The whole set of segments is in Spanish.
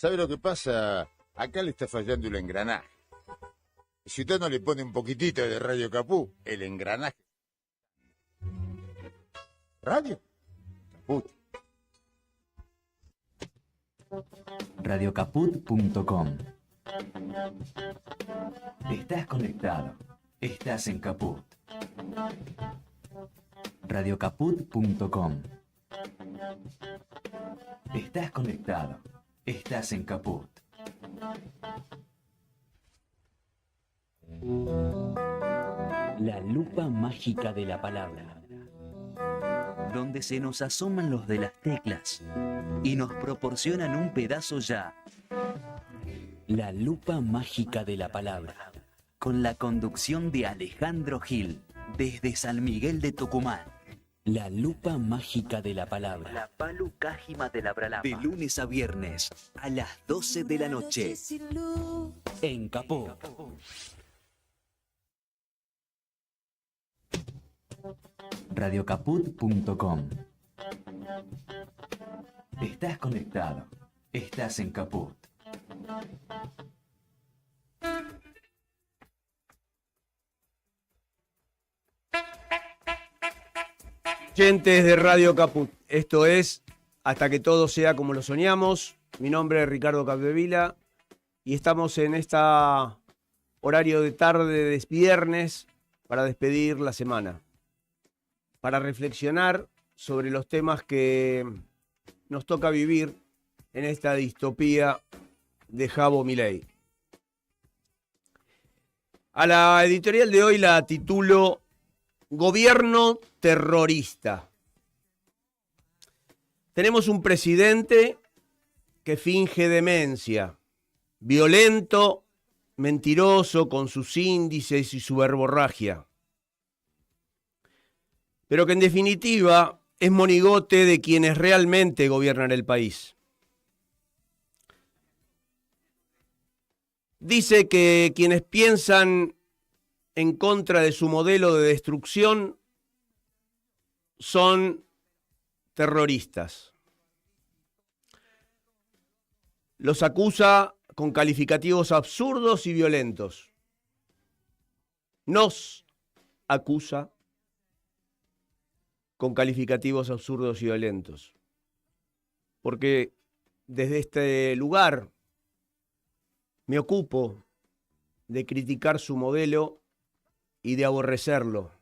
¿Sabe lo que pasa? Acá le está fallando el engranaje. Si usted no le pone un poquitito de Radio Caput, el engranaje... ¿Radio? Caput. Radiocaput.com. Estás conectado. Estás en Caput. Radiocaput.com. Estás conectado. Estás en Caput. La lupa mágica de la palabra, donde se nos asoman los de las teclas y nos proporcionan un pedazo ya. La lupa mágica de la palabra, con la conducción de Alejandro Gil, desde San Miguel de Tucumán. La lupa mágica de la palabra. La palu cájima de la bralapa. De lunes a viernes, a las 12 de la noche. En Caput. Radiocaput.com. Estás conectado. Estás en Caput. Oyentes de Radio Caput, esto es Hasta que todo sea como lo soñamos. Mi nombre es Ricardo Capdevila y estamos en esta horario de tarde de viernes para despedir la semana, para reflexionar sobre los temas que nos toca vivir en esta distopía de Jabo Milei. A la editorial de hoy la titulo Gobierno terrorista. Tenemos un presidente que finge demencia, violento, mentiroso con sus índices y su verborragia, pero que en definitiva es monigote de quienes realmente gobiernan el país. Dice que quienes piensan en contra de su modelo de destrucción son terroristas. Los acusa con calificativos absurdos y violentos. Nos acusa con calificativos absurdos y violentos. Porque desde este lugar me ocupo de criticar su modelo y de aborrecerlo,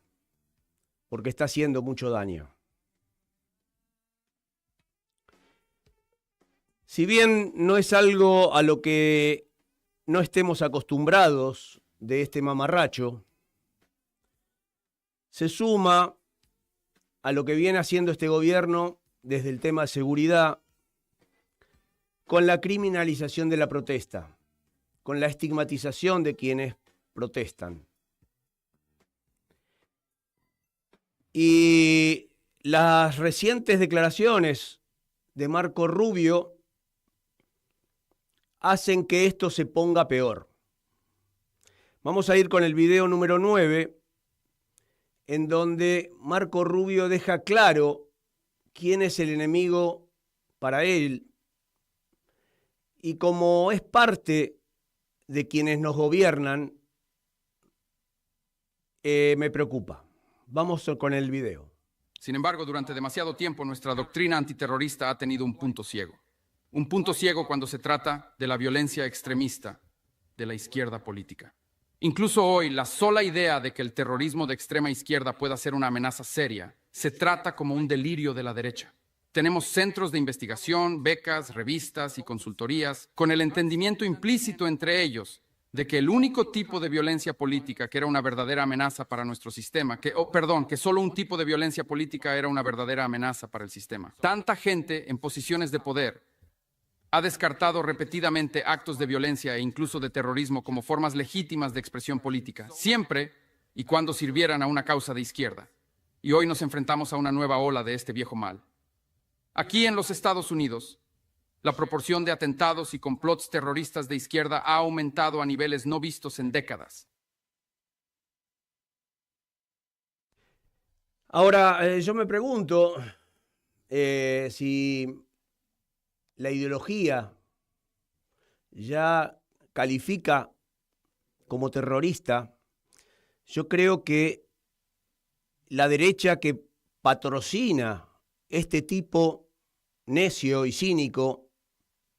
porque está haciendo mucho daño. Si bien no es algo a lo que no estemos acostumbrados de este mamarracho, se suma a lo que viene haciendo este gobierno desde el tema de seguridad, con la criminalización de la protesta, con la estigmatización de quienes protestan. Y las recientes declaraciones de Marco Rubio hacen que esto se ponga peor. Vamos a ir con el video número 9, en donde Marco Rubio deja claro quién es el enemigo para él, y como es parte de quienes nos gobiernan, me preocupa. Vamos con el video. Sin embargo, durante demasiado tiempo nuestra doctrina antiterrorista ha tenido un punto ciego. Un punto ciego cuando se trata de la violencia extremista de la izquierda política. Incluso hoy, la sola idea de que el terrorismo de extrema izquierda pueda ser una amenaza seria se trata como un delirio de la derecha. Tenemos centros de investigación, becas, revistas y consultorías, con el entendimiento implícito entre ellos de que el único tipo de violencia política que era una verdadera amenaza para nuestro sistema, que solo un tipo de violencia política era una verdadera amenaza para el sistema. Tanta gente en posiciones de poder ha descartado repetidamente actos de violencia e incluso de terrorismo como formas legítimas de expresión política, siempre y cuando sirvieran a una causa de izquierda. Y hoy nos enfrentamos a una nueva ola de este viejo mal. Aquí en los Estados Unidos, la proporción de atentados y complots terroristas de izquierda ha aumentado a niveles no vistos en décadas. Ahora, yo me pregunto si la ideología ya califica como terrorista, yo creo que la derecha que patrocina este tipo necio y cínico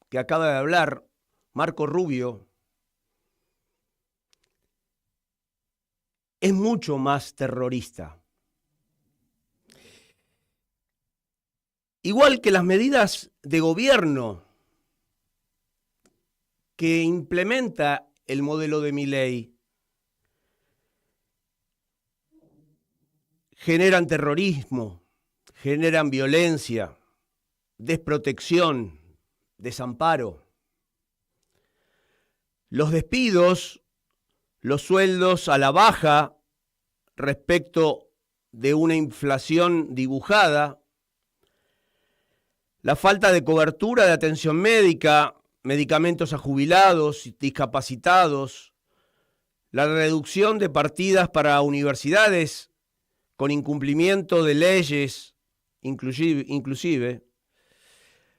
que acaba de hablar, Marco Rubio, es mucho más terrorista. Igual que las medidas de gobierno que implementa el modelo de Milei generan terrorismo, generan violencia, desprotección, desamparo. Los despidos, los sueldos a la baja respecto de una inflación dibujada, la falta de cobertura de atención médica, medicamentos a jubilados y discapacitados, la reducción de partidas para universidades con incumplimiento de leyes, inclusive,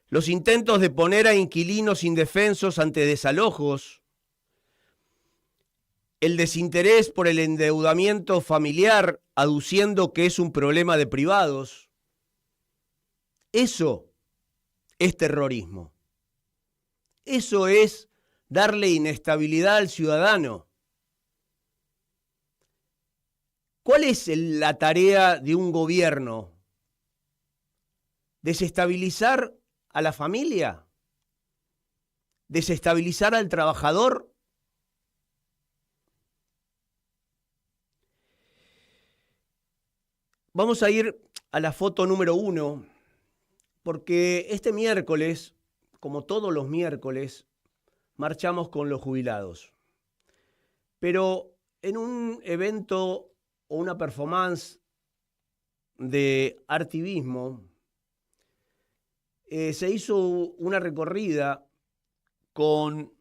los intentos de poner a inquilinos indefensos ante desalojos, el desinterés por el endeudamiento familiar aduciendo que es un problema de privados, eso es terrorismo. Eso es darle inestabilidad al ciudadano. ¿Cuál es la tarea de un gobierno? ¿Desestabilizar a la familia? ¿Desestabilizar al trabajador? Vamos a ir a la foto número 1, porque este miércoles, como todos los miércoles, marchamos con los jubilados. Pero en un evento o una performance de artivismo, se hizo una recorrida con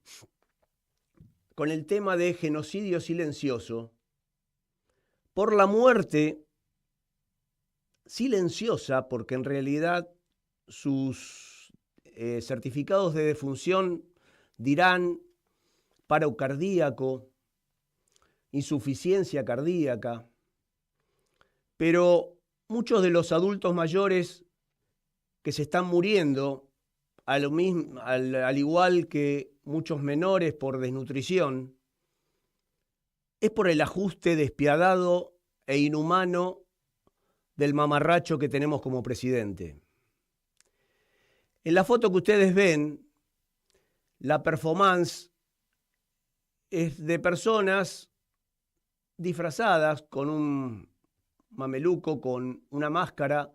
el tema de genocidio silencioso por la muerte silenciosa, porque en realidad sus certificados de defunción dirán paro cardíaco, insuficiencia cardíaca, pero muchos de los adultos mayores que se están muriendo, al igual que muchos menores por desnutrición, es por el ajuste despiadado e inhumano del mamarracho que tenemos como presidente. En la foto que ustedes ven, la performance es de personas disfrazadas con un mameluco, con una máscara,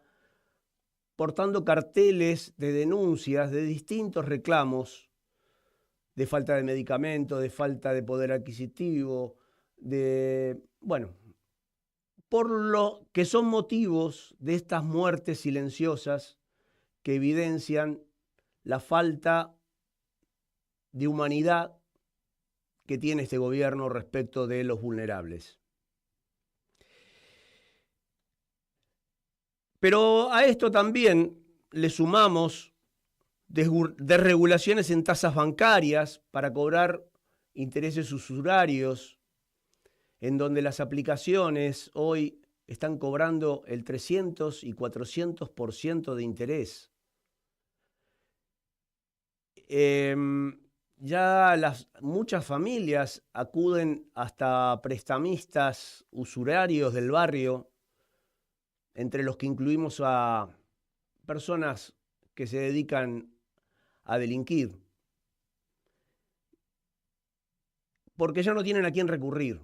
portando carteles de denuncias de distintos reclamos, de falta de medicamentos, de falta de poder adquisitivo, por lo que son motivos de estas muertes silenciosas que evidencian la falta de humanidad que tiene este gobierno respecto de los vulnerables. Pero a esto también le sumamos desregulaciones en tasas bancarias para cobrar intereses usurarios, en donde las aplicaciones hoy están cobrando el 300 y 400% de interés. Ya muchas familias acuden hasta prestamistas usurarios del barrio, entre los que incluimos a personas que se dedican a delinquir, porque ya no tienen a quién recurrir.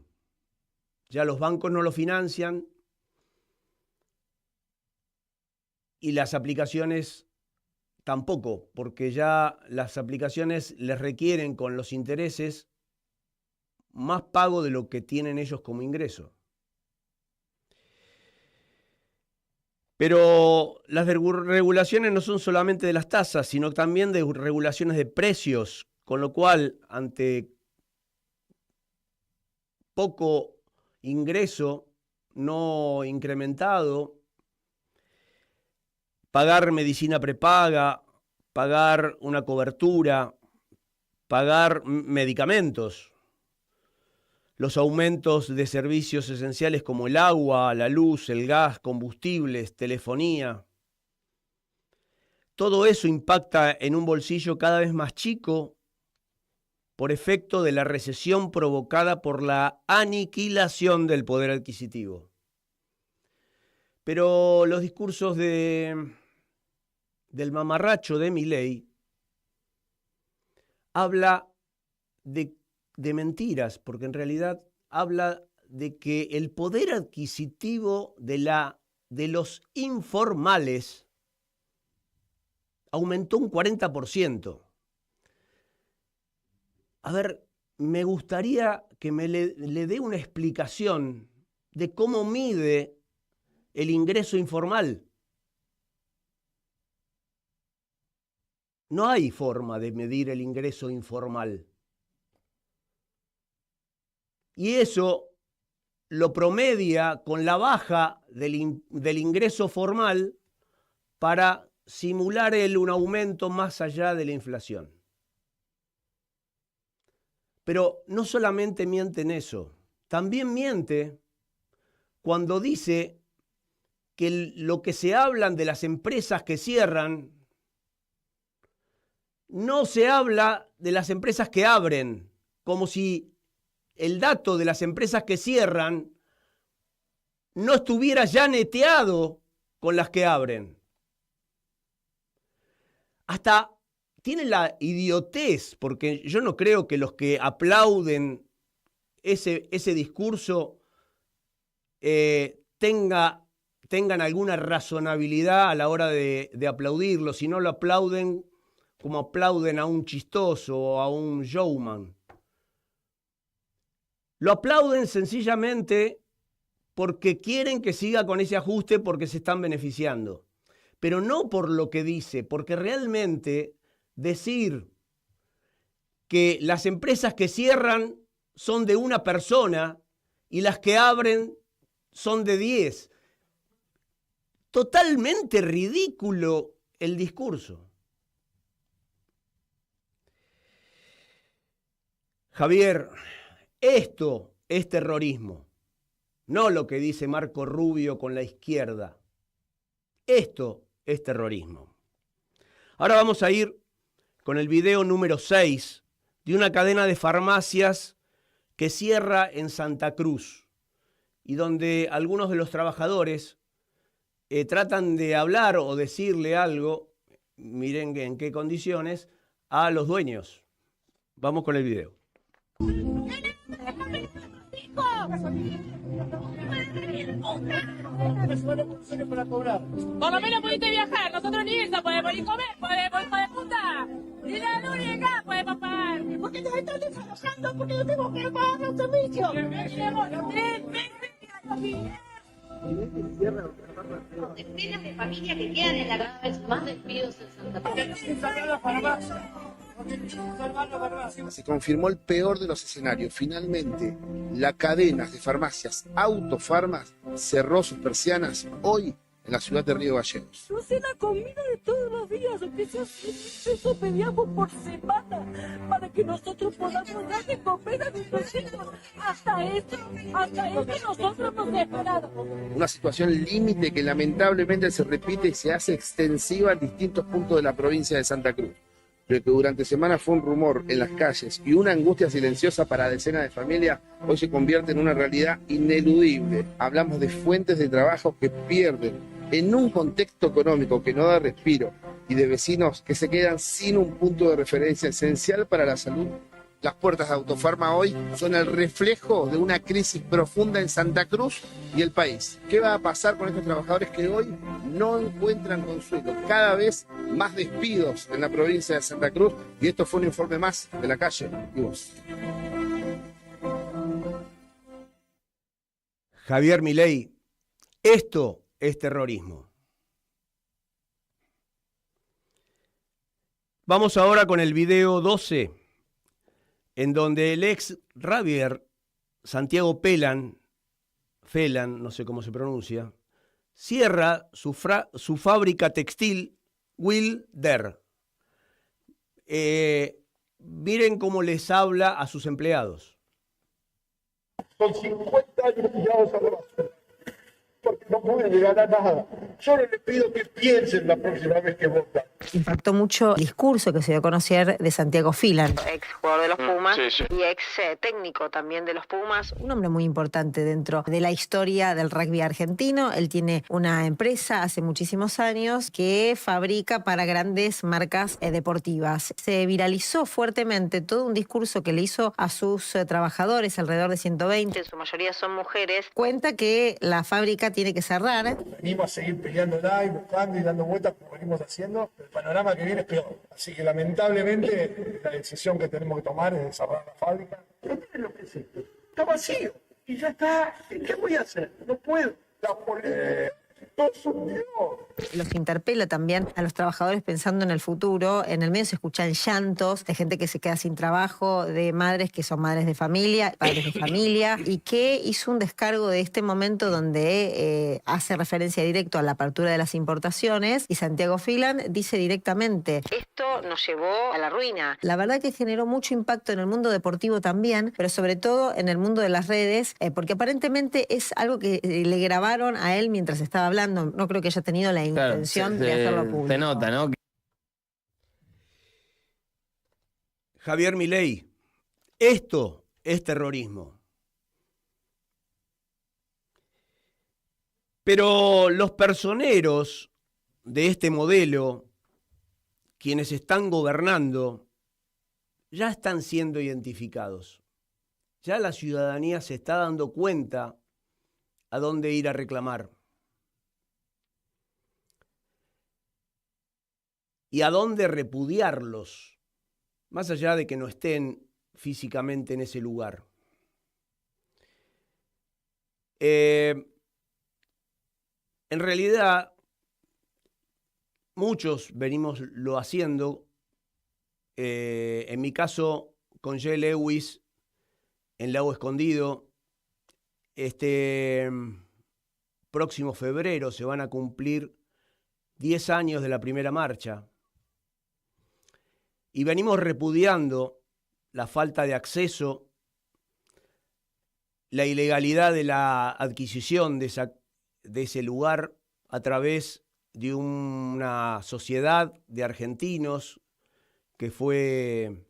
Ya los bancos no lo financian y las aplicaciones tampoco, porque ya las aplicaciones les requieren con los intereses más pago de lo que tienen ellos como ingreso. Pero las regulaciones no son solamente de las tasas, sino también de regulaciones de precios, con lo cual, ante poco ingreso no incrementado, pagar medicina prepaga, pagar una cobertura, pagar medicamentos, los aumentos de servicios esenciales como el agua, la luz, el gas, combustibles, telefonía. Todo eso impacta en un bolsillo cada vez más chico por efecto de la recesión provocada por la aniquilación del poder adquisitivo. Pero los discursos del mamarracho de Milei habla de mentiras, porque en realidad habla de que el poder adquisitivo de los informales aumentó un 40%. A ver, me gustaría que le dé una explicación de cómo mide el ingreso informal. No hay forma de medir el ingreso informal. Y eso lo promedia con la baja del ingreso formal para simular un aumento más allá de la inflación. Pero no solamente miente en eso, también miente cuando dice que lo que se hablan de las empresas que cierran, no se habla de las empresas que abren, como si el dato de las empresas que cierran no estuviera ya neteado con las que abren. Hasta tienen la idiotez, porque yo no creo que los que aplauden ese discurso tengan alguna razonabilidad a la hora de aplaudirlo, si no lo aplauden como aplauden a un chistoso o a un showman. Lo aplauden sencillamente porque quieren que siga con ese ajuste porque se están beneficiando. Pero no por lo que dice, porque realmente decir que las empresas que cierran son de una persona y las que abren son de 10. Totalmente ridículo el discurso. Javier, esto es terrorismo, no lo que dice Marco Rubio con la izquierda. Esto es terrorismo. Ahora vamos a ir con el video número 6 de una cadena de farmacias que cierra en Santa Cruz y donde algunos de los trabajadores tratan de hablar o decirle algo, miren en qué condiciones, a los dueños. Vamos con el video. Por lo menos pudiste viajar, nosotros ni eso podemos ni comer, podemos, hijo de puta. Ni la luz ni el gas podemos pagar. ¿Por qué nos están desalojando? Porque no tenemos que pagar los servicios. Tenemos 3 meses decenas de familias que quedan en la cada vez más despidos en Santa Cruz. Se confirmó el peor de los escenarios. Finalmente, la cadena de farmacias Autofarmas cerró sus persianas hoy en la ciudad de Río Gallegos. no sé la comida de todos los días, aunque sea 100 pesos pedíamos por semana, para que nosotros podamos dar de comer a nuestros hijos. Hasta esto nosotros nos esperamos. Una situación límite que lamentablemente se repite y se hace extensiva en distintos puntos de la provincia de Santa Cruz. Pero que durante semanas fue un rumor en las calles y una angustia silenciosa para decenas de familias, hoy se convierte en una realidad ineludible. Hablamos de fuentes de trabajo que pierden en un contexto económico que no da respiro y de vecinos que se quedan sin un punto de referencia esencial para la salud. Las puertas de Autofarma hoy son el reflejo de una crisis profunda en Santa Cruz y el país. ¿Qué va a pasar con estos trabajadores que hoy no encuentran consuelo? Cada vez más despidos en la provincia de Santa Cruz, y esto fue un informe más de La Calle y Voz. Javier Milei, esto es terrorismo. Vamos ahora con el video 12, en donde el ex Javier Santiago Felan, no sé cómo se pronuncia, cierra su fábrica textil Wilder. miren cómo les habla a sus empleados. Son 50 años tirados a la basura, porque no pueden llegar a nada. Solo les pido que piensen la próxima vez que votan. Impactó mucho el discurso que se dio a conocer de Santiago Filan, ex jugador de los Pumas y ex técnico también de los Pumas, un hombre muy importante dentro de la historia del rugby argentino. Él tiene una empresa hace muchísimos años que fabrica para grandes marcas deportivas. Se viralizó fuertemente todo un discurso que le hizo a sus trabajadores, alrededor de 120, en su mayoría son mujeres. Cuenta que la fábrica tiene que cerrar. Venimos a seguir peleándola y buscando y dando vueltas como venimos haciendo. El panorama que viene es peor. Así que lamentablemente la decisión que tenemos que tomar es de cerrar la fábrica. Pero miren lo que es esto. Está vacío. Y ya está. ¿Qué voy a hacer? No puedo. Todo se hundió. Los interpela también a los trabajadores pensando en el futuro. En el medio se escuchan llantos de gente que se queda sin trabajo, de madres que son madres de familia, padres de familia, y que hizo un descargo de este momento donde hace referencia directo a la apertura de las importaciones, y Santiago Filan dice directamente: esto nos llevó a la ruina. La verdad que generó mucho impacto en el mundo deportivo también, pero sobre todo en el mundo de las redes, porque aparentemente es algo que le grabaron a él mientras estaba hablando. No creo que haya tenido la intención de hacerlo público. Se nota, ¿no? Javier Milei, esto es terrorismo. Pero los personeros de este modelo, quienes están gobernando, ya están siendo identificados. Ya la ciudadanía se está dando cuenta a dónde ir a reclamar. Y a dónde repudiarlos, más allá de que no estén físicamente en ese lugar. En realidad, muchos venimos lo haciendo. En mi caso, con Jay Lewis, en Lago Escondido, este próximo febrero se van a cumplir 10 años de la primera marcha. Y venimos repudiando la falta de acceso, la ilegalidad de la adquisición de ese lugar a través de una sociedad de argentinos que fue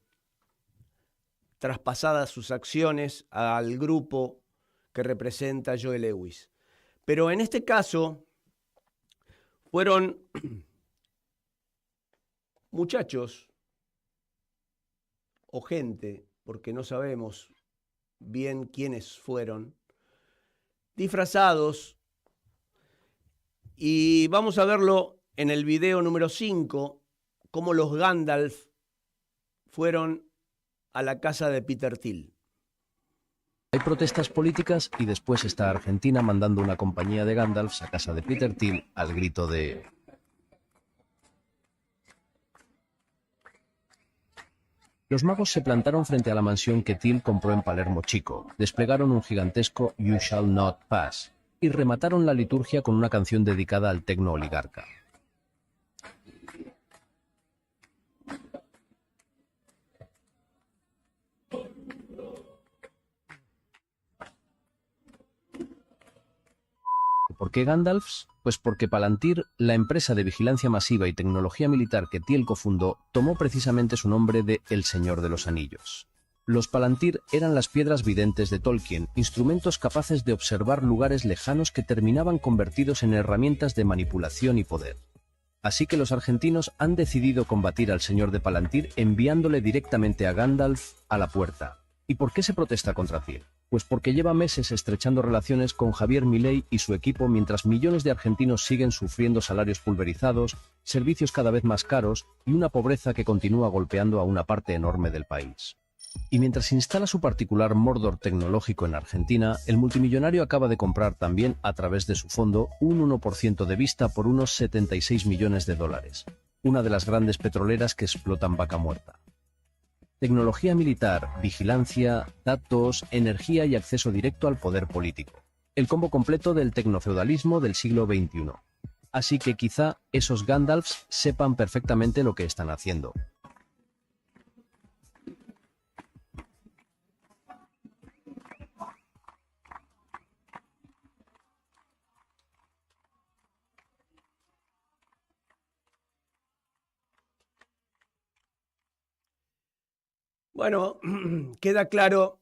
traspasada sus acciones al grupo que representa Joe Lewis. Pero en este caso fueron muchachos o gente, porque no sabemos bien quiénes fueron, disfrazados, y vamos a verlo en el video número 5, cómo los Gandalf fueron a la casa de Peter Thiel. Hay protestas políticas y después está Argentina mandando una compañía de Gandalfs a casa de Peter Thiel al grito de... Los magos se plantaron frente a la mansión que Thiel compró en Palermo Chico, desplegaron un gigantesco You Shall Not Pass y remataron la liturgia con una canción dedicada al tecno oligarca. ¿Por qué Gandalfs? Pues porque Palantir, la empresa de vigilancia masiva y tecnología militar que Thiel cofundó, tomó precisamente su nombre de El Señor de los Anillos. Los Palantir eran las piedras videntes de Tolkien, instrumentos capaces de observar lugares lejanos que terminaban convertidos en herramientas de manipulación y poder. Así que los argentinos han decidido combatir al Señor de Palantir enviándole directamente a Gandalf a la puerta. ¿Y por qué se protesta contra Thiel? Pues porque lleva meses estrechando relaciones con Javier Milei y su equipo mientras millones de argentinos siguen sufriendo salarios pulverizados, servicios cada vez más caros y una pobreza que continúa golpeando a una parte enorme del país. Y mientras instala su particular Mordor tecnológico en Argentina, el multimillonario acaba de comprar también, a través de su fondo, un 1% de Vista por unos 76 millones de dólares, una de las grandes petroleras que explotan vaca muerta. Tecnología militar, vigilancia, datos, energía y acceso directo al poder político. El combo completo del tecnofeudalismo del siglo XXI. Así que quizá esos Gandalfs sepan perfectamente lo que están haciendo. Bueno, queda claro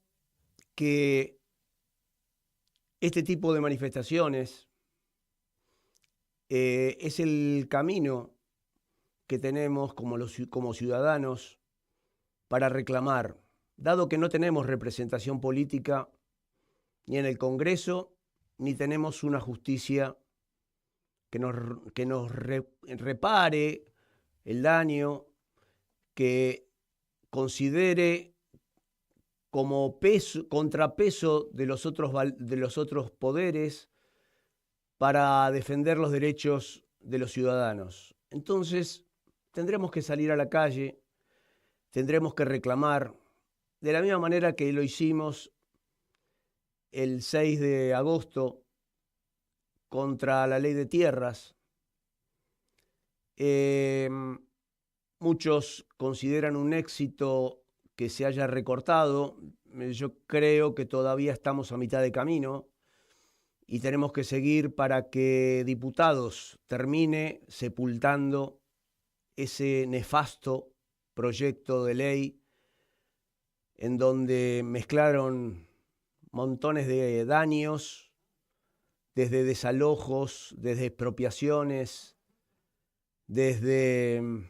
que este tipo de manifestaciones es el camino que tenemos como ciudadanos para reclamar, dado que no tenemos representación política ni en el Congreso, ni tenemos una justicia que nos repare el daño, que considere como contrapeso de los otros poderes para defender los derechos de los ciudadanos. Entonces, tendremos que salir a la calle, tendremos que reclamar, de la misma manera que lo hicimos el 6 de agosto contra la ley de tierras. Muchos consideran un éxito que se haya recortado. Yo creo que todavía estamos a mitad de camino y tenemos que seguir para que Diputados termine sepultando ese nefasto proyecto de ley en donde mezclaron montones de daños, desde desalojos, desde expropiaciones, desde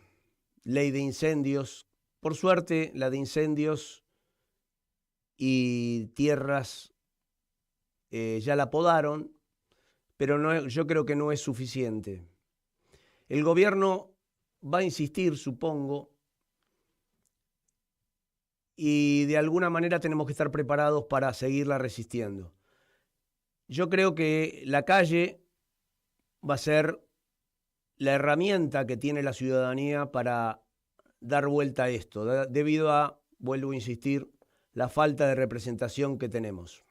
ley de incendios. Por suerte, la de incendios y tierras ya la podaron, pero yo creo que no es suficiente. El gobierno va a insistir, supongo, y de alguna manera tenemos que estar preparados para seguirla resistiendo. Yo creo que la calle va a ser la herramienta que tiene la ciudadanía para dar vuelta a esto, debido a, vuelvo a insistir, la falta de representación que tenemos.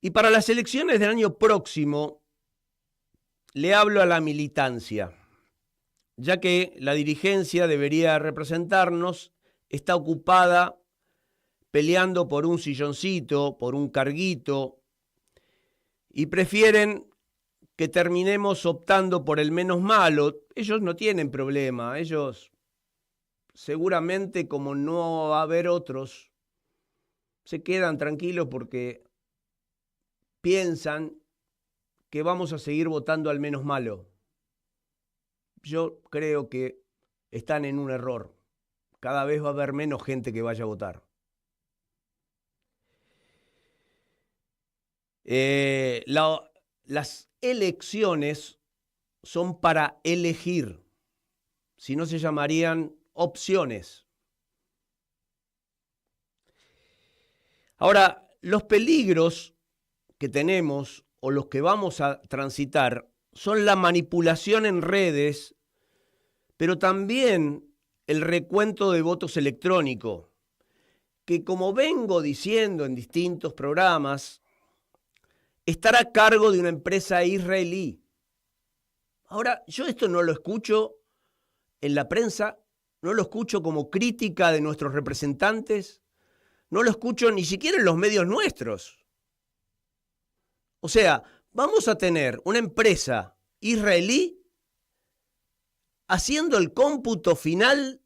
Y para las elecciones del año próximo, le hablo a la militancia, ya que la dirigencia debería representarnos, está ocupada peleando por un silloncito, por un carguito, y prefieren que terminemos optando por el menos malo. Ellos no tienen problema, ellos seguramente, como no va a haber otros, se quedan tranquilos porque piensan que vamos a seguir votando al menos malo. Yo creo que están en un error. Cada vez va a haber menos gente que vaya a votar. Las elecciones son para elegir, si no se llamarían opciones. Ahora, los peligros que tenemos o los que vamos a transitar son la manipulación en redes, pero también el recuento de votos electrónico, que, como vengo diciendo en distintos programas, estará a cargo de una empresa israelí. Ahora, yo esto no lo escucho en la prensa, no lo escucho como crítica de nuestros representantes, no lo escucho ni siquiera en los medios nuestros. O sea, vamos a tener una empresa israelí haciendo el cómputo final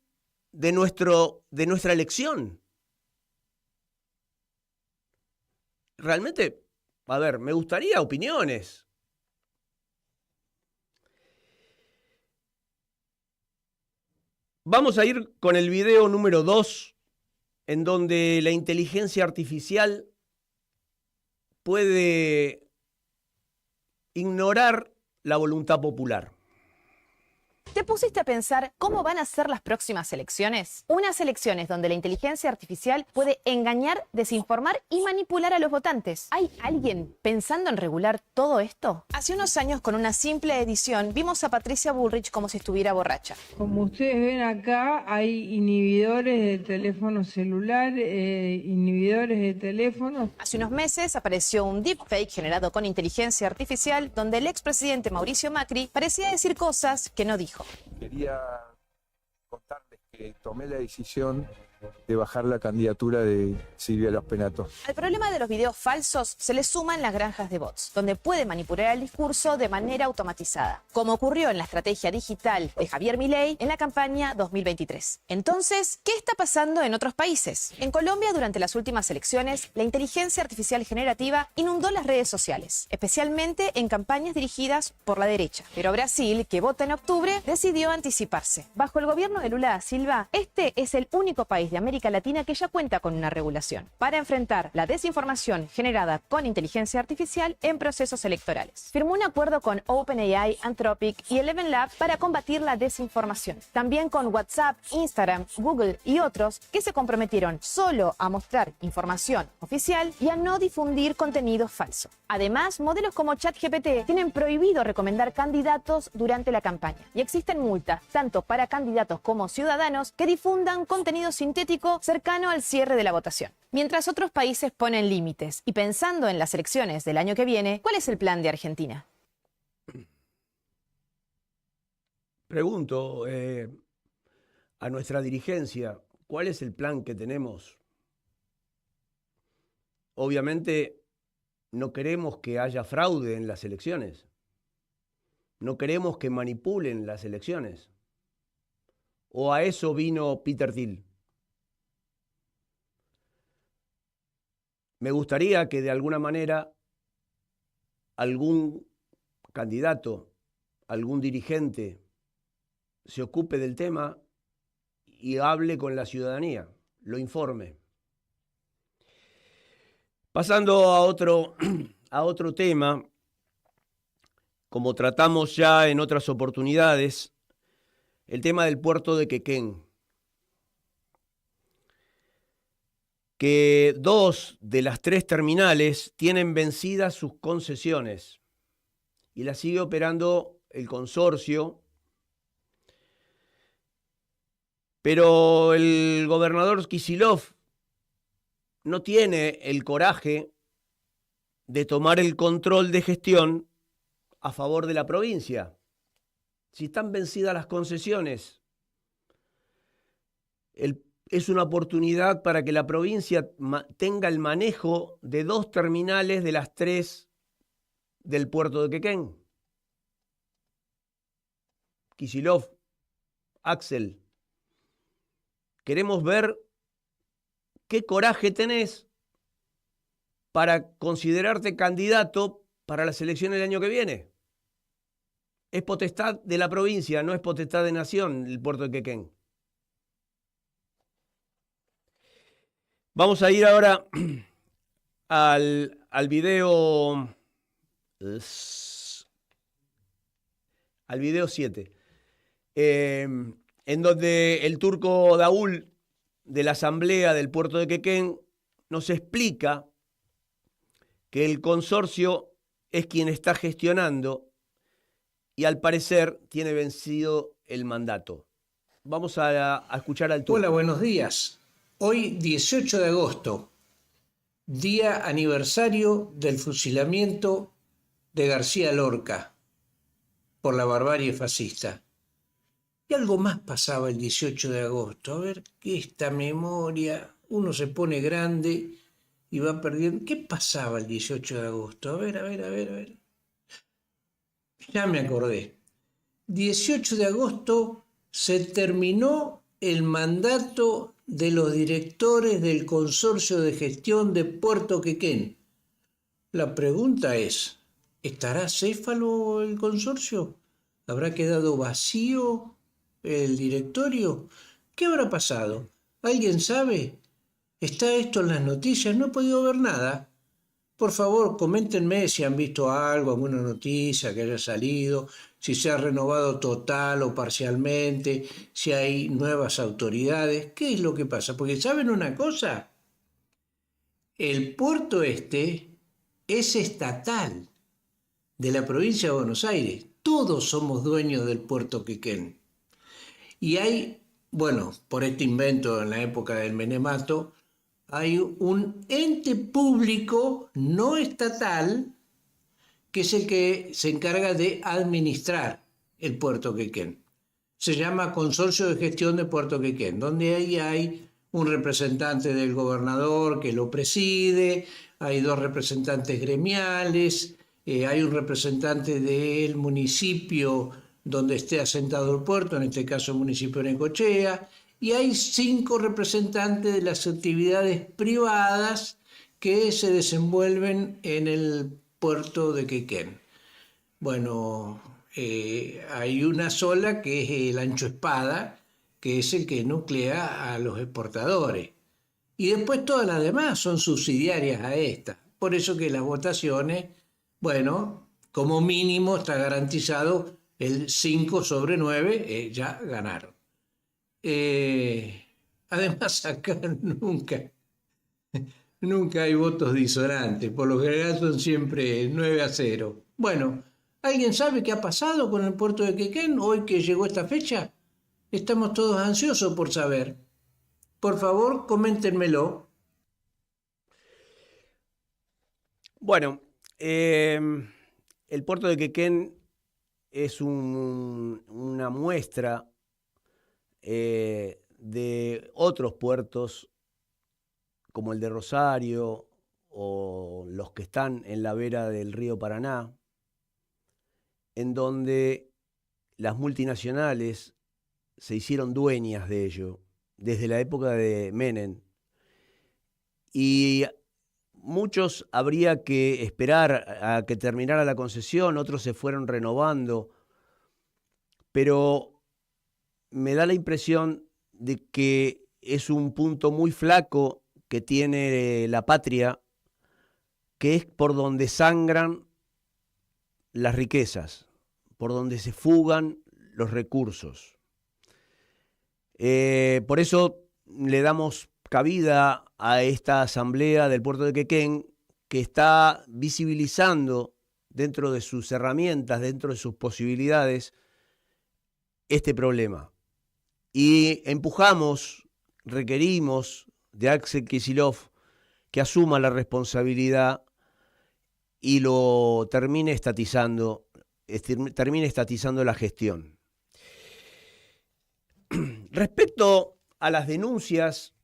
de nuestra elección. Realmente, a ver, me gustaría opiniones. Vamos a ir con el video número 2, en donde la inteligencia artificial puede ignorar la voluntad popular. ¿Te pusiste a pensar cómo van a ser las próximas elecciones? Unas elecciones donde la inteligencia artificial puede engañar, desinformar y manipular a los votantes. ¿Hay alguien pensando en regular todo esto? Hace unos años, con una simple edición, vimos a Patricia Bullrich como si estuviera borracha. Como ustedes ven acá, hay inhibidores de teléfono celular, inhibidores de teléfono. Hace unos meses apareció un deepfake generado con inteligencia artificial donde el expresidente Mauricio Macri parecía decir cosas que no dijo. Quería contarles que tomé la decisión de bajar la candidatura de Silvia Los Penato. Al problema de los videos falsos se le suman las granjas de bots, donde puede manipular el discurso de manera automatizada, como ocurrió en la estrategia digital de Javier Milei en la campaña 2023. Entonces, ¿qué está pasando en otros países? En Colombia, durante las últimas elecciones, la inteligencia artificial generativa inundó las redes sociales, especialmente en campañas dirigidas por la derecha. Pero Brasil, que vota en octubre, decidió anticiparse. Bajo el gobierno de Lula da Silva, este es el único país de América Latina que ya cuenta con una regulación para enfrentar la desinformación generada con inteligencia artificial en procesos electorales. Firmó un acuerdo con OpenAI, Anthropic y Eleven Labs para combatir la desinformación. También con WhatsApp, Instagram, Google y otros que se comprometieron solo a mostrar información oficial y a no difundir contenido falso. Además, modelos como ChatGPT tienen prohibido recomendar candidatos durante la campaña y existen multas tanto para candidatos como ciudadanos que difundan contenido sintético cercano al cierre de la votación. Mientras otros países ponen límites y pensando en las elecciones del año que viene, ¿cuál es el plan de Argentina? Pregunto a nuestra dirigencia, ¿cuál es el plan que tenemos? Obviamente no queremos que haya fraude en las elecciones. No queremos que manipulen las elecciones. ¿O a eso vino Peter Thiel? Me gustaría que de alguna manera algún candidato, algún dirigente se ocupe del tema y hable con la ciudadanía, lo informe. Pasando a otro tema, como tratamos ya en otras oportunidades, el tema del puerto de Quequén, que 2 de las 3 terminales tienen vencidas sus concesiones y las sigue operando el consorcio, pero el gobernador Kicillof no tiene el coraje de tomar el control de gestión a favor de la provincia. Si están vencidas las concesiones, es una oportunidad para que la provincia tenga el manejo de 2 terminales de las 3 del puerto de Quequén. Kicillof, Axel, queremos ver qué coraje tenés para considerarte candidato para las elecciones del año que viene. Es potestad de la provincia, no es potestad de nación el puerto de Quequén. Vamos a ir ahora al video 7, en donde el turco Daúl de la Asamblea del puerto de Quequén nos explica que el consorcio es quien está gestionando y al parecer tiene vencido el mandato. Vamos a escuchar al turco. Hola, buenos días. Hoy, 18 de agosto, día aniversario del fusilamiento de García Lorca por la barbarie fascista. Y algo más pasaba el 18 de agosto. A ver, que esta memoria, uno se pone grande y va perdiendo. ¿Qué pasaba el 18 de agosto? A ver. Ya me acordé. 18 de agosto se terminó el mandato de los directores del Consorcio de Gestión de Puerto Quequén. La pregunta es, ¿estará céfalo el consorcio? ¿Habrá quedado vacío el directorio? ¿Qué habrá pasado? ¿Alguien sabe? ¿Está esto en las noticias? No he podido ver nada. Por favor, coméntenme si han visto algo, alguna noticia que haya salido, si se ha renovado total o parcialmente, si hay nuevas autoridades. ¿Qué es lo que pasa? Porque ¿saben una cosa? El puerto este es estatal de la provincia de Buenos Aires. Todos somos dueños del puerto Quequén. Y hay, bueno, por este invento en la época del Menemato, hay un ente público no estatal que es el que se encarga de administrar el puerto Quequén. Se llama Consorcio de Gestión de Puerto Quequén, donde ahí hay un representante del gobernador que lo preside, hay 2 representantes gremiales, hay un representante del municipio donde esté asentado el puerto, en este caso el municipio de Necochea, y hay 5 representantes de las actividades privadas que se desenvuelven en el puerto de Quequén. Bueno, hay una sola que es el Ancho Espada, que es el que nuclea a los exportadores. Y después todas las demás son subsidiarias a esta. Por eso que las votaciones, bueno, como mínimo está garantizado el 5/9, ya ganaron. Además acá nunca hay votos disonantes, por lo general son siempre 9-0. Bueno, ¿alguien sabe qué ha pasado con el puerto de Quequén hoy que llegó esta fecha? Estamos todos ansiosos por saber. Por favor, coméntenmelo. Bueno, el puerto de Quequén es una muestra de otros puertos como el de Rosario o los que están en la vera del río Paraná, en donde las multinacionales se hicieron dueñas de ello desde la época de Menem. Y muchos habría que esperar a que terminara la concesión, otros se fueron renovando, pero me da la impresión de que es un punto muy flaco que tiene la patria, que es por donde sangran las riquezas, por donde se fugan los recursos. Por eso le damos cabida a esta asamblea del puerto de Quequén, que está visibilizando dentro de sus herramientas, dentro de sus posibilidades, este problema. Y empujamos, requerimos de Axel Kicillof que asuma la responsabilidad y lo termine estatizando la gestión. Respecto a las denuncias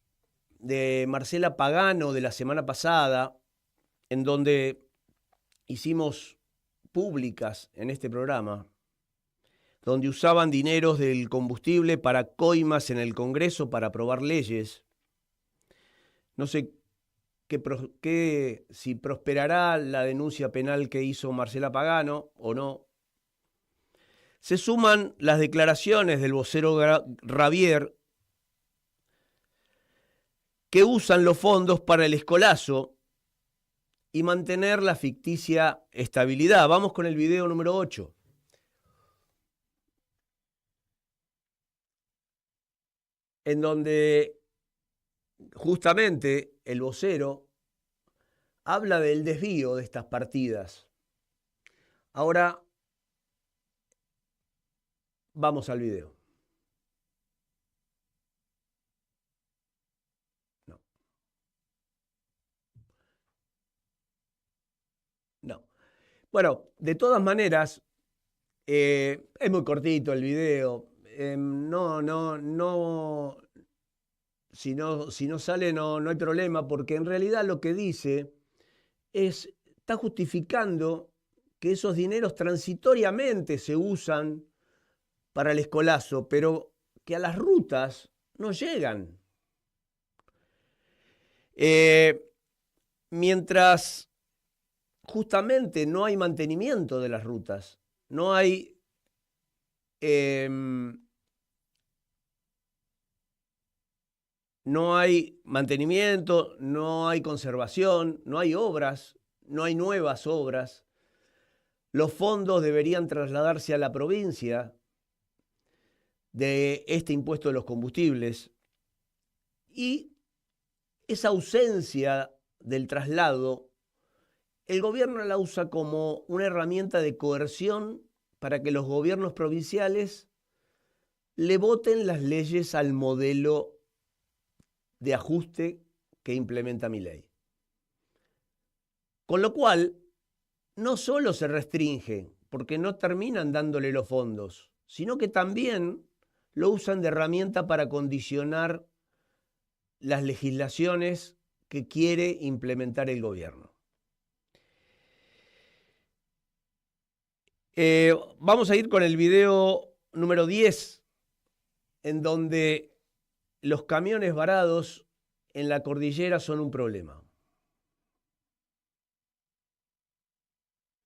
de Marcela Pagano de la semana pasada, en donde hicimos públicas en este programa, donde usaban dineros del combustible para coimas en el Congreso para aprobar leyes, no sé si prosperará la denuncia penal que hizo Marcela Pagano o no. Se suman las declaraciones del vocero Ravier, que usan los fondos para el escolazo y mantener la ficticia estabilidad. Vamos con el video número 8. En donde justamente el vocero habla del desvío de estas partidas. Ahora vamos al video. No. Bueno, de todas maneras, es muy cortito el video. Si no sale no hay problema, porque en realidad lo que dice está justificando que esos dineros transitoriamente se usan para el escolazo, pero que a las rutas no llegan. Mientras justamente no hay mantenimiento de las rutas, no hay mantenimiento, no hay conservación, no hay obras, no hay nuevas obras. Los fondos deberían trasladarse a la provincia de este impuesto de los combustibles, y esa ausencia del traslado, el gobierno la usa como una herramienta de coerción para que los gobiernos provinciales le voten las leyes al modelo de ajuste que implementa Milei. Con lo cual, no solo se restringe, porque no terminan dándole los fondos, sino que también lo usan de herramienta para condicionar las legislaciones que quiere implementar el gobierno. Vamos a ir con el video número 10, en donde los camiones varados en la cordillera son un problema.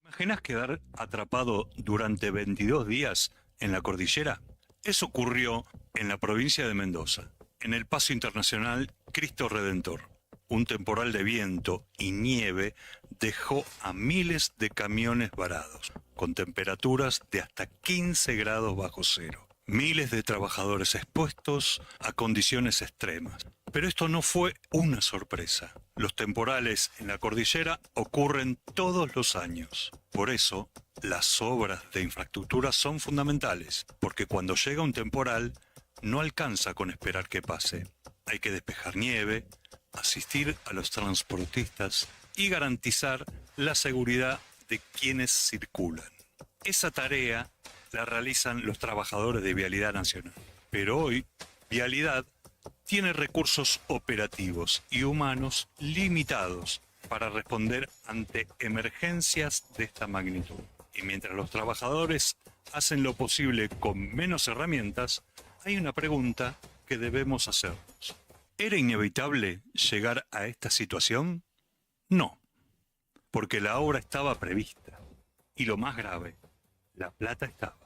¿Imaginas quedar atrapado durante 22 días en la cordillera? Eso ocurrió en la provincia de Mendoza, en el Paso Internacional Cristo Redentor. Un temporal de viento y nieve dejó a miles de camiones varados, con temperaturas de hasta 15 grados bajo cero. Miles de trabajadores expuestos a condiciones extremas. Pero esto no fue una sorpresa. Los temporales en la cordillera ocurren todos los años. Por eso, las obras de infraestructura son fundamentales, porque cuando llega un temporal, no alcanza con esperar que pase. Hay que despejar nieve, asistir a los transportistas y garantizar la seguridad de quienes circulan. Esa tarea la realizan los trabajadores de Vialidad Nacional. Pero hoy, Vialidad tiene recursos operativos y humanos limitados para responder ante emergencias de esta magnitud. Y mientras los trabajadores hacen lo posible con menos herramientas, hay una pregunta que debemos hacernos. ¿Era inevitable llegar a esta situación? No, porque la obra estaba prevista. Y lo más grave, la plata estaba.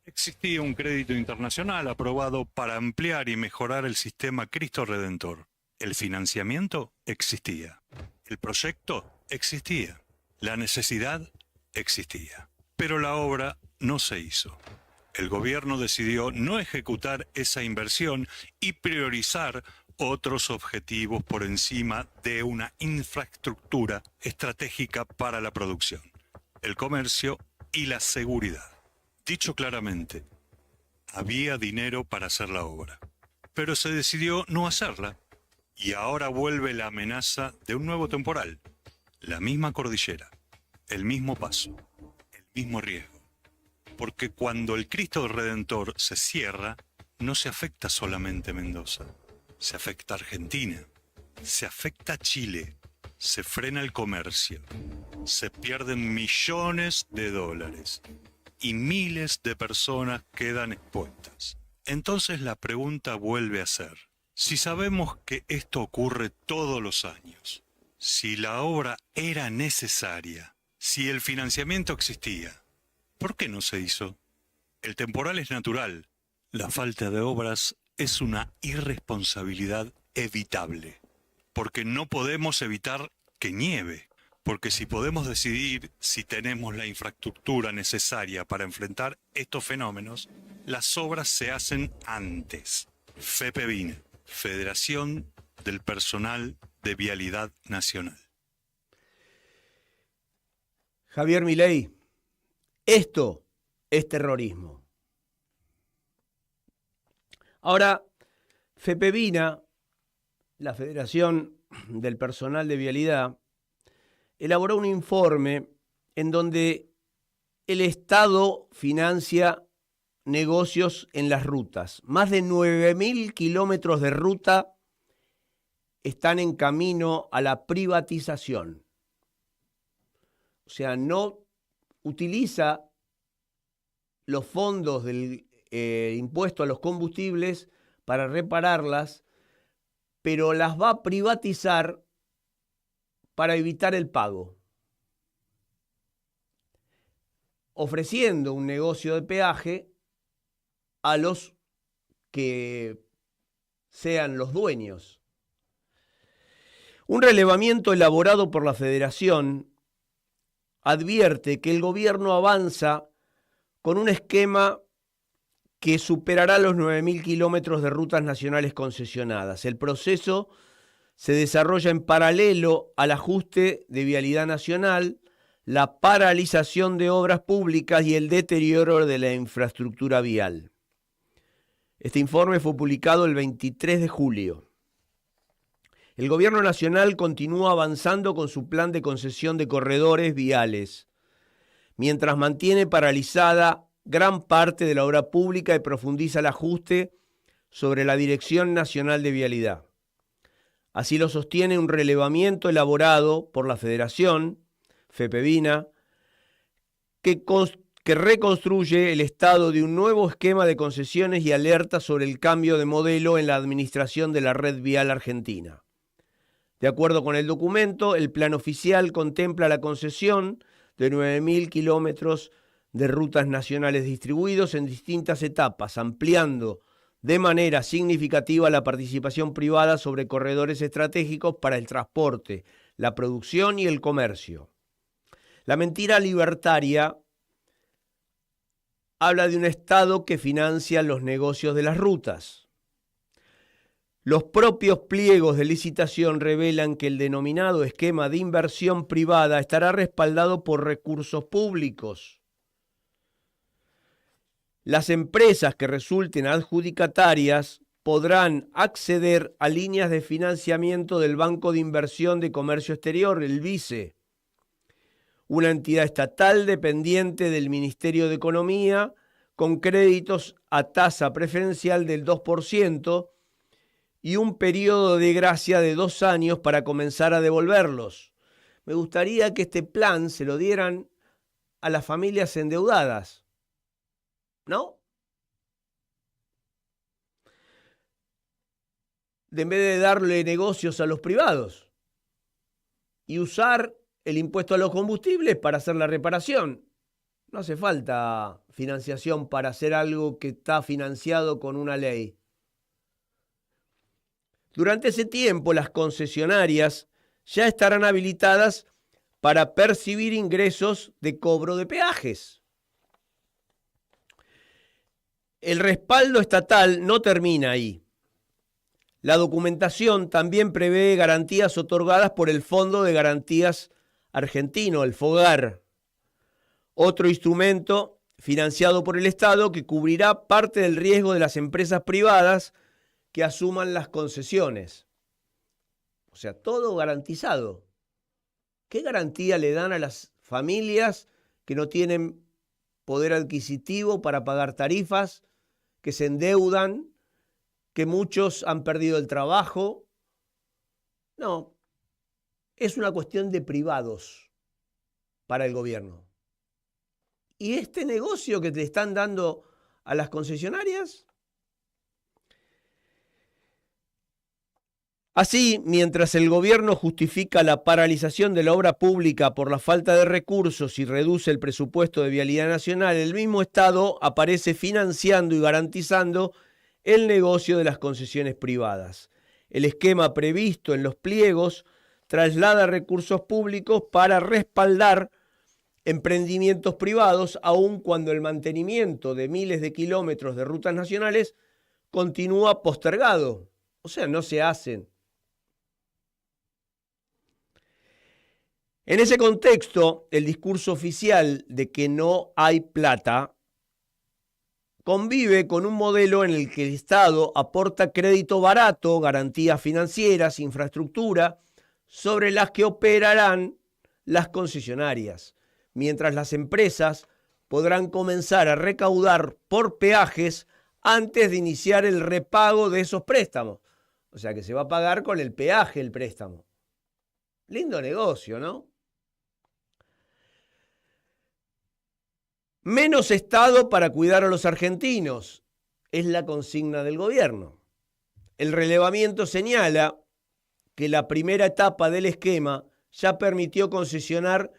Existía un crédito internacional aprobado para ampliar y mejorar el sistema Cristo Redentor. El financiamiento existía. El proyecto existía. La necesidad existía. Pero la obra no se hizo. El gobierno decidió no ejecutar esa inversión y priorizar otros objetivos por encima de una infraestructura estratégica para la producción, el comercio y la seguridad. Dicho claramente, había dinero para hacer la obra, pero se decidió no hacerla y ahora vuelve la amenaza de un nuevo temporal, la misma cordillera, el mismo paso, el mismo riesgo. Porque cuando el Cristo Redentor se cierra, no se afecta solamente Mendoza, se afecta Argentina, se afecta Chile, se frena el comercio, se pierden millones de dólares y miles de personas quedan expuestas. Entonces la pregunta vuelve a ser, si sabemos que esto ocurre todos los años, si la obra era necesaria, si el financiamiento existía, ¿por qué no se hizo? El temporal es natural. La falta de obras es una irresponsabilidad evitable. Porque no podemos evitar que nieve. Porque si podemos decidir si tenemos la infraestructura necesaria para enfrentar estos fenómenos, las obras se hacen antes. FEPEVINA, Federación del Personal de Vialidad Nacional. Javier Milei, esto es terrorismo. Ahora, FEPEVINA, la Federación del Personal de Vialidad, elaboró un informe en donde el Estado financia negocios en las rutas. Más de 9.000 kilómetros de ruta están en camino a la privatización. O sea, no utiliza los fondos del impuesto a los combustibles para repararlas, pero las va a privatizar para evitar el pago, ofreciendo un negocio de peaje a los que sean los dueños. Un relevamiento elaborado por la Federación advierte que el gobierno avanza con un esquema que superará los 9.000 kilómetros de rutas nacionales concesionadas. El proceso se desarrolla en paralelo al ajuste de vialidad nacional, la paralización de obras públicas y el deterioro de la infraestructura vial. Este informe fue publicado el 23 de julio. El gobierno nacional continúa avanzando con su plan de concesión de corredores viales, mientras mantiene paralizada gran parte de la obra pública y profundiza el ajuste sobre la Dirección Nacional de Vialidad. Así lo sostiene un relevamiento elaborado por la Federación, FEPEVINA, que reconstruye el estado de un nuevo esquema de concesiones y alerta sobre el cambio de modelo en la administración de la red vial argentina. De acuerdo con el documento, el plan oficial contempla la concesión de 9.000 kilómetros de rutas nacionales distribuidos en distintas etapas, ampliando de manera significativa la participación privada sobre corredores estratégicos para el transporte, la producción y el comercio. La mentira libertaria habla de un Estado que financia los negocios de las rutas. Los propios pliegos de licitación revelan que el denominado esquema de inversión privada estará respaldado por recursos públicos. Las empresas que resulten adjudicatarias podrán acceder a líneas de financiamiento del Banco de Inversión de Comercio Exterior, el BICE, una entidad estatal dependiente del Ministerio de Economía, con créditos a tasa preferencial del 2% y un periodo de gracia de 2 años para comenzar a devolverlos. Me gustaría que este plan se lo dieran a las familias endeudadas, ¿no? En vez de darle negocios a los privados y usar el impuesto a los combustibles para hacer la reparación. No hace falta financiación para hacer algo que está financiado con una ley. Durante ese tiempo, las concesionarias ya estarán habilitadas para percibir ingresos de cobro de peajes. El respaldo estatal no termina ahí. La documentación también prevé garantías otorgadas por el Fondo de Garantías Argentino, el FOGAR, otro instrumento financiado por el Estado que cubrirá parte del riesgo de las empresas privadas que asuman las concesiones. O sea, todo garantizado. ¿Qué garantía le dan a las familias que no tienen poder adquisitivo para pagar tarifas, que se endeudan, que muchos han perdido el trabajo? No. Es una cuestión de privados para el gobierno. ¿Y este negocio que te están dando a las concesionarias? Así, mientras el gobierno justifica la paralización de la obra pública por la falta de recursos y reduce el presupuesto de Vialidad Nacional, el mismo Estado aparece financiando y garantizando el negocio de las concesiones privadas. El esquema previsto en los pliegos traslada recursos públicos para respaldar emprendimientos privados, aun cuando el mantenimiento de miles de kilómetros de rutas nacionales continúa postergado. O sea, no se hacen. En ese contexto, el discurso oficial de que no hay plata convive con un modelo en el que el Estado aporta crédito barato, garantías financieras, infraestructura, sobre las que operarán las concesionarias, mientras las empresas podrán comenzar a recaudar por peajes antes de iniciar el repago de esos préstamos. O sea que se va a pagar con el peaje el préstamo. Lindo negocio, ¿no? Menos Estado para cuidar a los argentinos es la consigna del gobierno. El relevamiento señala que la primera etapa del esquema ya permitió concesionar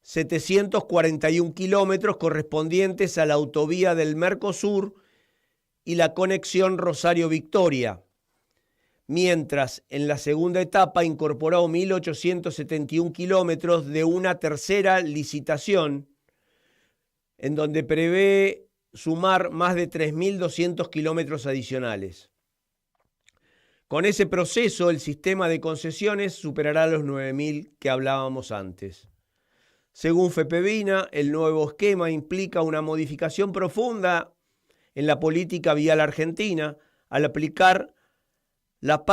741 kilómetros correspondientes a la autovía del Mercosur y la conexión Rosario-Victoria, mientras en la segunda etapa incorporó 1.871 kilómetros de una tercera licitación, en donde prevé sumar más de 3.200 kilómetros adicionales. Con ese proceso, el sistema de concesiones superará los 9.000 que hablábamos antes. Según FEPEVINA, el nuevo esquema implica una modificación profunda en la política vial argentina al ampliar la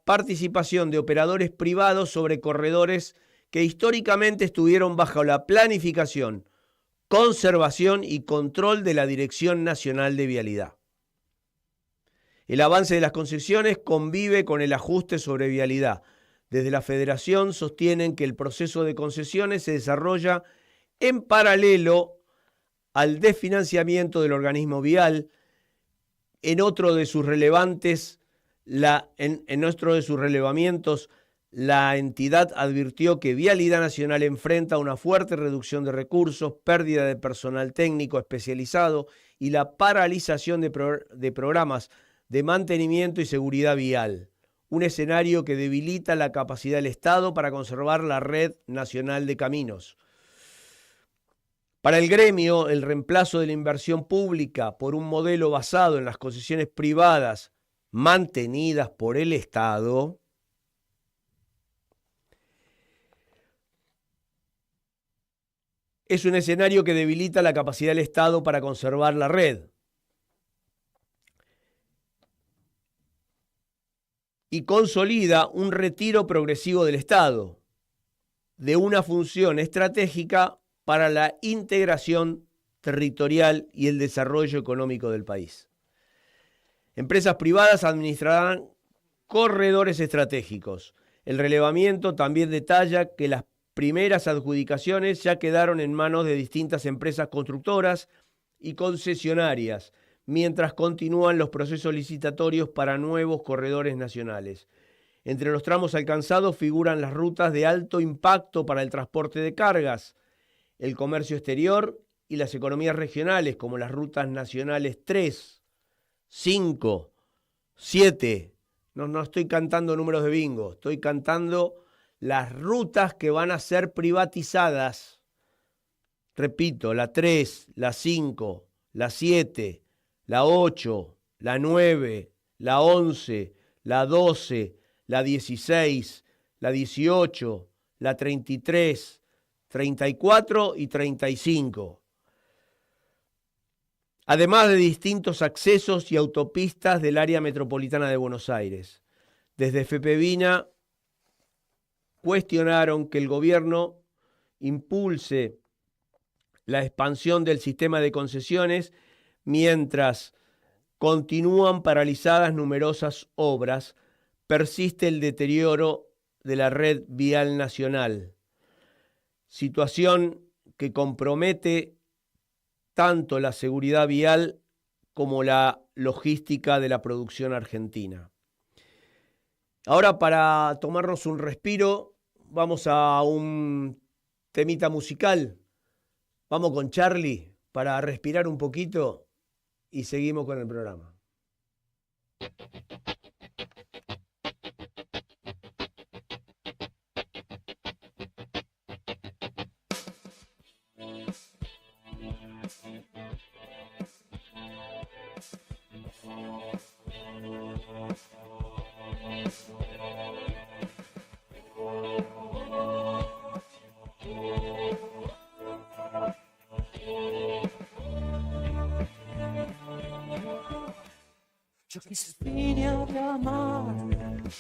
participación de operadores privados sobre corredores que históricamente estuvieron bajo la planificación, conservación y control de la Dirección Nacional de Vialidad. El avance de las concesiones convive con el ajuste sobre vialidad. Desde la Federación sostienen que el proceso de concesiones se desarrolla en paralelo al desfinanciamiento del organismo vial. En otro de sus relevamientos, la entidad advirtió que Vialidad Nacional enfrenta una fuerte reducción de recursos, pérdida de personal técnico especializado y la paralización de programas de mantenimiento y seguridad vial. Un escenario que debilita la capacidad del Estado para conservar la red nacional de caminos. Para el gremio, el reemplazo de la inversión pública por un modelo basado en las concesiones privadas mantenidas por el Estado es un escenario que debilita la capacidad del Estado para conservar la red y consolida un retiro progresivo del Estado de una función estratégica para la integración territorial y el desarrollo económico del país. Empresas privadas administrarán corredores estratégicos. El relevamiento también detalla que las primeras adjudicaciones ya quedaron en manos de distintas empresas constructoras y concesionarias, mientras continúan los procesos licitatorios para nuevos corredores nacionales. Entre los tramos alcanzados figuran las rutas de alto impacto para el transporte de cargas, el comercio exterior y las economías regionales, como las rutas nacionales 3, 5, 7. No estoy cantando números de bingo, estoy cantando las rutas que van a ser privatizadas. Repito, la 3, la 5, la 7, la 8, la 9, la 11, la 12, la 16, la 18, la 33, 34 y 35. Además de distintos accesos y autopistas del área metropolitana de Buenos Aires. Desde FEPEVINA cuestionaron que el gobierno impulse la expansión del sistema de concesiones mientras continúan paralizadas numerosas obras, persiste el deterioro de la red vial nacional, situación que compromete tanto la seguridad vial como la logística de la producción argentina. Ahora, para tomarnos un respiro, vamos a un temita musical. Vamos con Charlie para respirar un poquito y seguimos con el programa. Yo quise finir de amar,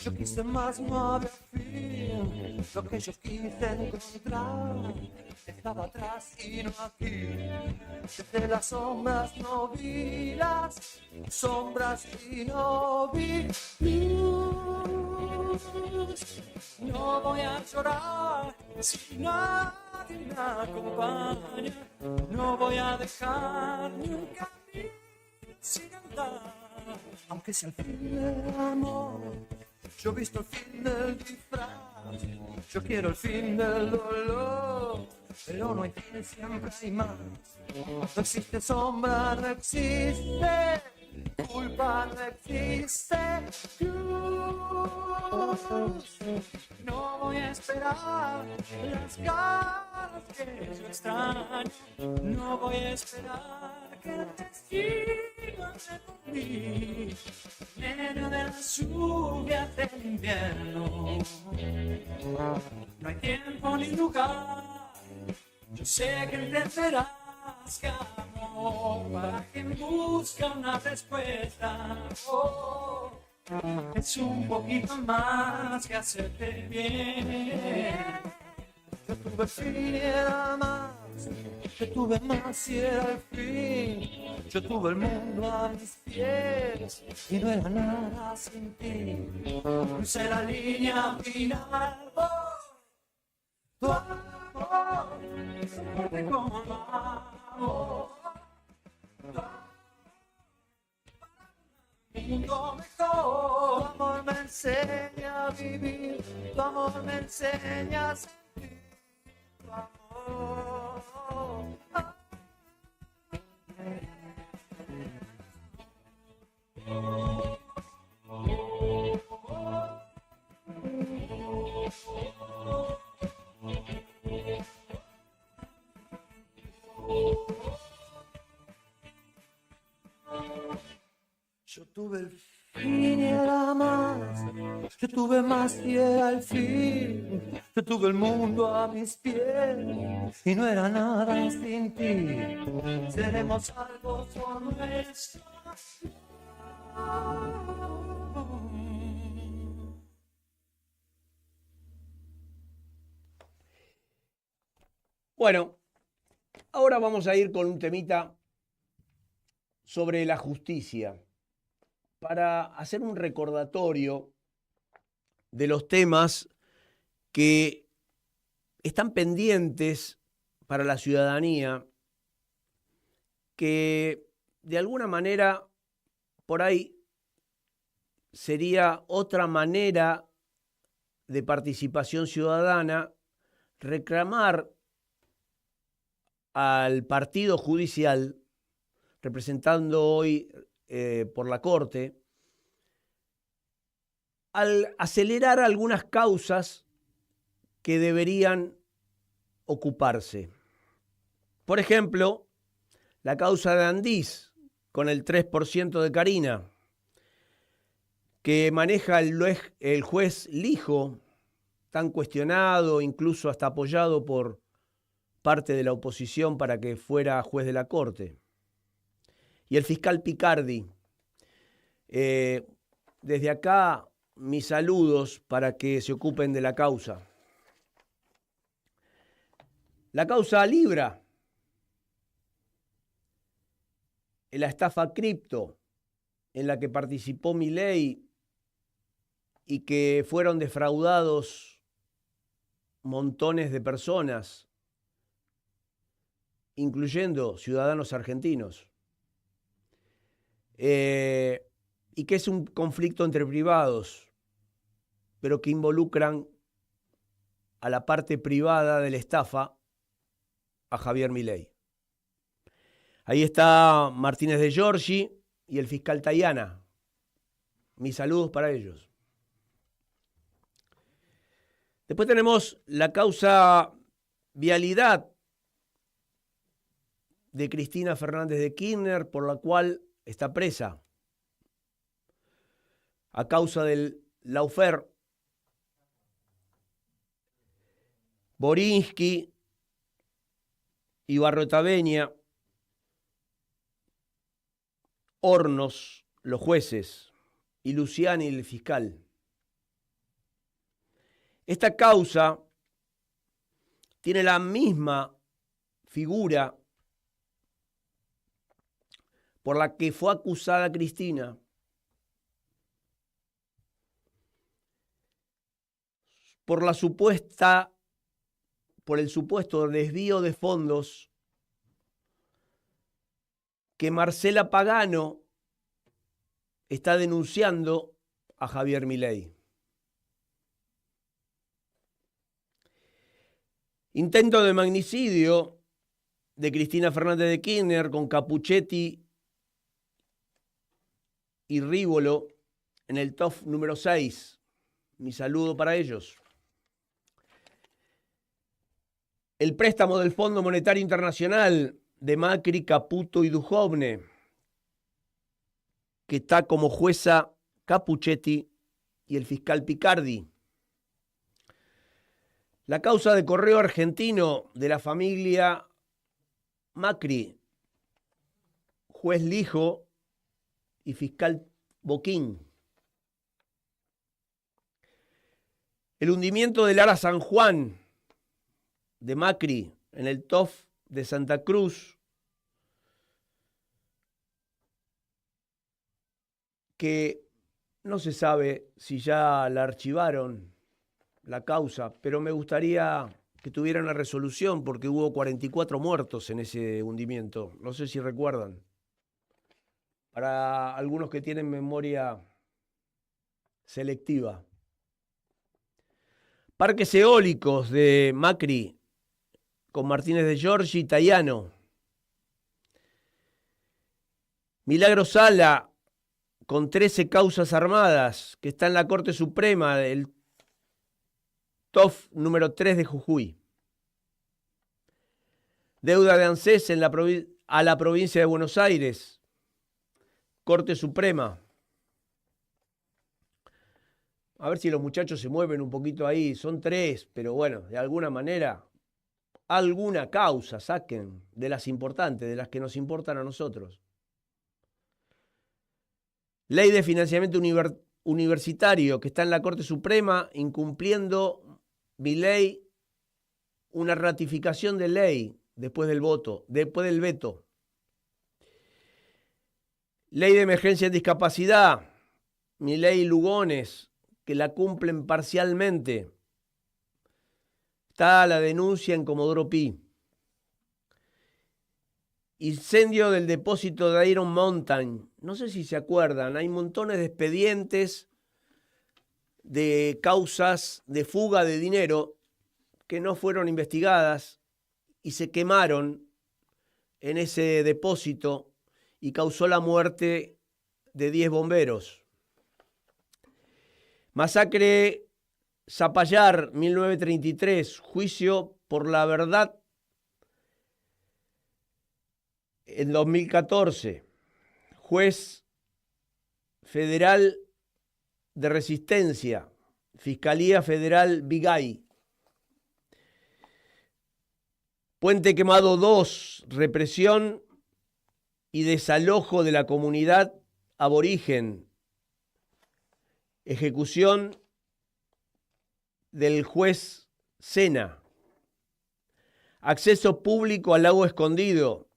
yo quise más no había fin. Lo que yo quise encontrar estaba atrás y no aquí. Desde las sombras no vi las sombras y no vi luz. No voy a llorar si nadie me acompaña. No voy a dejar nunca sin andar. Aunque sea el fin del amor, yo he visto el fin del disfraz. Yo quiero el fin del dolor, pero no hay fin, siempre hay más. No existe sombra, no existe culpa, no existe cruz. No voy a esperar las caras que yo extraño. No voy a esperar que el destino ande por mí. En medio de las lluvias del invierno no hay tiempo ni lugar. Yo sé que entenderás que amor para quien busca una respuesta es un poquito más que hacerte bien. Yo tuve fin y era más, yo tuve más y era el fin. Yo tuve el mundo a mis pies y no era nada sin ti. Crucé la línea final. Tu amor, fuerte como el amor. Un mundo mejor. Tu amor me enseña a vivir. Tu amor me enseña a sentir. Tu amor. Yo tuve el fin y era más, yo tuve más y era el fin, yo tuve el mundo a mis pies y no era nada sin ti. Seremos algo por nuestro. Bueno, ahora vamos a ir con un temita sobre la justicia, para hacer un recordatorio de los temas que están pendientes para la ciudadanía, que de alguna manera por ahí sería otra manera de participación ciudadana, reclamar al partido judicial, representando hoy por la Corte, al acelerar algunas causas que deberían ocuparse. Por ejemplo, la causa de Andís con el 3% de Carina, que maneja el juez Lijo, tan cuestionado, incluso hasta apoyado por parte de la oposición para que fuera juez de la Corte. Y el fiscal Picardi. Desde acá, mis saludos para que se ocupen de la causa. La causa Libra, en la estafa cripto, en la que participó Milei y que fueron defraudados montones de personas, incluyendo ciudadanos argentinos. Y que es un conflicto entre privados, pero que involucran a la parte privada de la estafa a Javier Milei. Ahí está Martínez de Giorgi y el fiscal Tayana. Mis saludos para ellos. Después tenemos la causa Vialidad de Cristina Fernández de Kirchner, por la cual está presa a causa del lawfare. Borinsky, Ibarroetaveña, Hornos, los jueces, y Luciani, el fiscal. Esta causa tiene la misma figura por la que fue acusada Cristina, por el supuesto desvío de fondos que Marcela Pagano está denunciando a Javier Milei. Intento de magnicidio de Cristina Fernández de Kirchner con Capuchetti y Rívolo en el top número 6. Mi saludo para ellos. El préstamo del Fondo Monetario Internacional de Macri, Caputo y Duhovne, que está como jueza Capuchetti y el fiscal Picardi. La causa de Correo Argentino de la familia Macri, juez Lijo y fiscal Boquín. El hundimiento del Ara San Juan de Macri en el TOF de Santa Cruz, que no se sabe si ya la archivaron, la causa, pero me gustaría que tuviera una resolución porque hubo 44 muertos en ese hundimiento. No sé si recuerdan. Para algunos que tienen memoria selectiva. Parques eólicos de Macri con Martínez de Giorgi y Tayano. Milagro Sala con 13 causas armadas, que está en la Corte Suprema, el TOF número 3 de Jujuy. Deuda de ANSES a la provincia de Buenos Aires, Corte Suprema. A ver si los muchachos se mueven un poquito ahí, son 3, pero bueno, de alguna manera, alguna causa saquen de las importantes, de las que nos importan a nosotros. Ley de financiamiento universitario que está en la Corte Suprema, incumpliendo mi ley, una ratificación de ley después del veto. Ley de emergencia en discapacidad, mi ley Lugones, que la cumplen parcialmente. Está la denuncia en Comodoro Pi. Incendio del depósito de Iron Mountain. No sé si se acuerdan, hay montones de expedientes de causas de fuga de dinero que no fueron investigadas y se quemaron en ese depósito y causó la muerte de 10 bomberos. Masacre Zapallar, 1933, juicio por la verdad en 2014. Juez federal de Resistencia, Fiscalía Federal Vigay. Puente Quemado 2, represión y desalojo de la comunidad aborigen. Ejecución del juez Sena. Acceso público al lago escondido.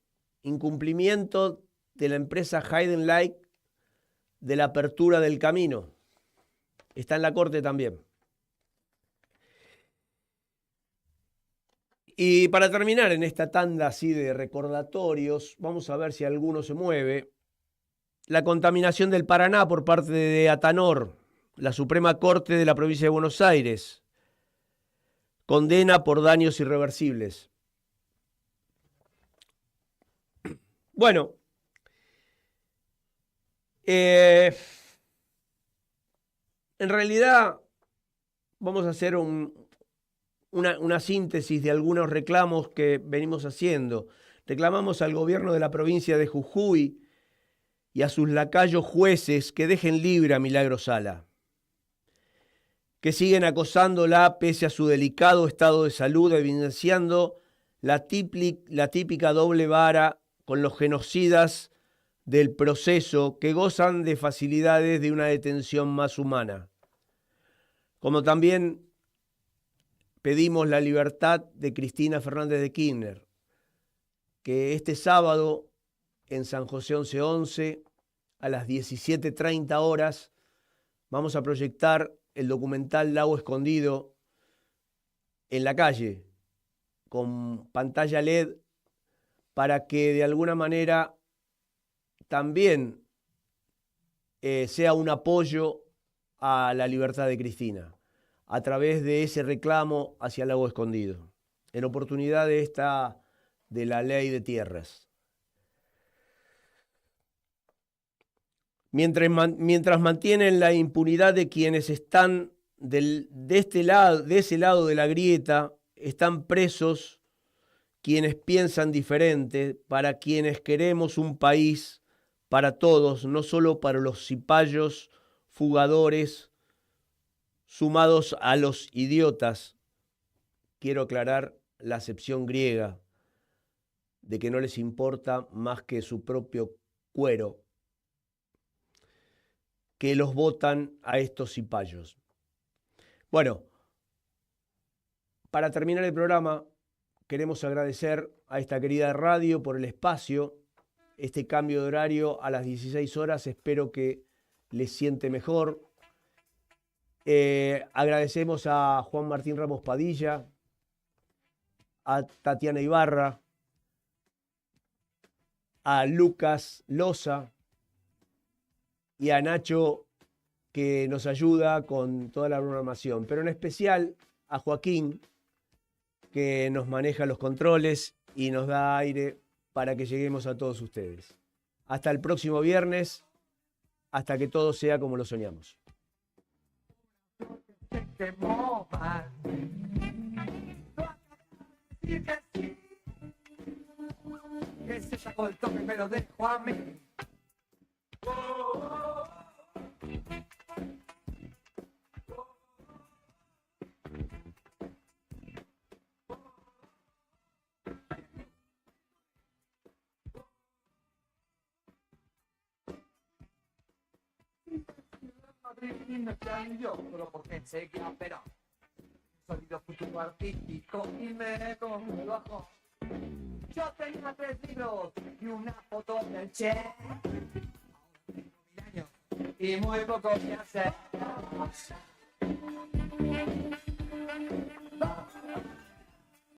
Incumplimiento de la empresa Hayden Light de la apertura del camino. Está en la Corte también. Y para terminar en esta tanda así de recordatorios, vamos a ver si alguno se mueve. La contaminación del Paraná por parte de Atanor, la Suprema Corte de la Provincia de Buenos Aires, condena por daños irreversibles. Bueno, en realidad vamos a hacer una síntesis de algunos reclamos que venimos haciendo. Reclamamos al gobierno de la provincia de Jujuy y a sus lacayos jueces que dejen libre a Milagro Sala, que siguen acosándola pese a su delicado estado de salud, evidenciando la típica doble vara con los genocidas del proceso que gozan de facilidades de una detención más humana. Como también pedimos la libertad de Cristina Fernández de Kirchner, que este sábado en San José 1111 a las 17:30 horas vamos a proyectar el documental Lago Escondido en la calle con pantalla LED para que de alguna manera también sea un apoyo a la libertad de Cristina a través de ese reclamo hacia el Lago Escondido, en oportunidad de la ley de tierras. Mientras mantienen la impunidad de quienes están de ese lado de la grieta, están presos quienes piensan diferente, para quienes queremos un país para todos, no solo para los cipayos fugadores sumados a los idiotas. Quiero aclarar la acepción griega de que no les importa más que su propio cuero, que los votan a estos cipayos. Bueno, para terminar el programa, queremos agradecer a esta querida radio por el espacio, este cambio de horario a las 16 horas. Espero que les siente mejor. Agradecemos a Juan Martín Ramos Padilla, a Tatiana Ibarra, a Lucas Loza y a Nacho, que nos ayuda con toda la programación, pero en especial a Joaquín, que nos maneja los controles y nos da aire para que lleguemos a todos ustedes. Hasta el próximo viernes, hasta que todo sea como lo soñamos. Que se sacó el toque, me lo dejó a mí. Y me prendió, solo porque seguía, pero sonido futuro artístico y me cogió el bajo. Yo tenía 3 libros y una foto del Che. Ahora tengo 1000 años y muy poco que hacer.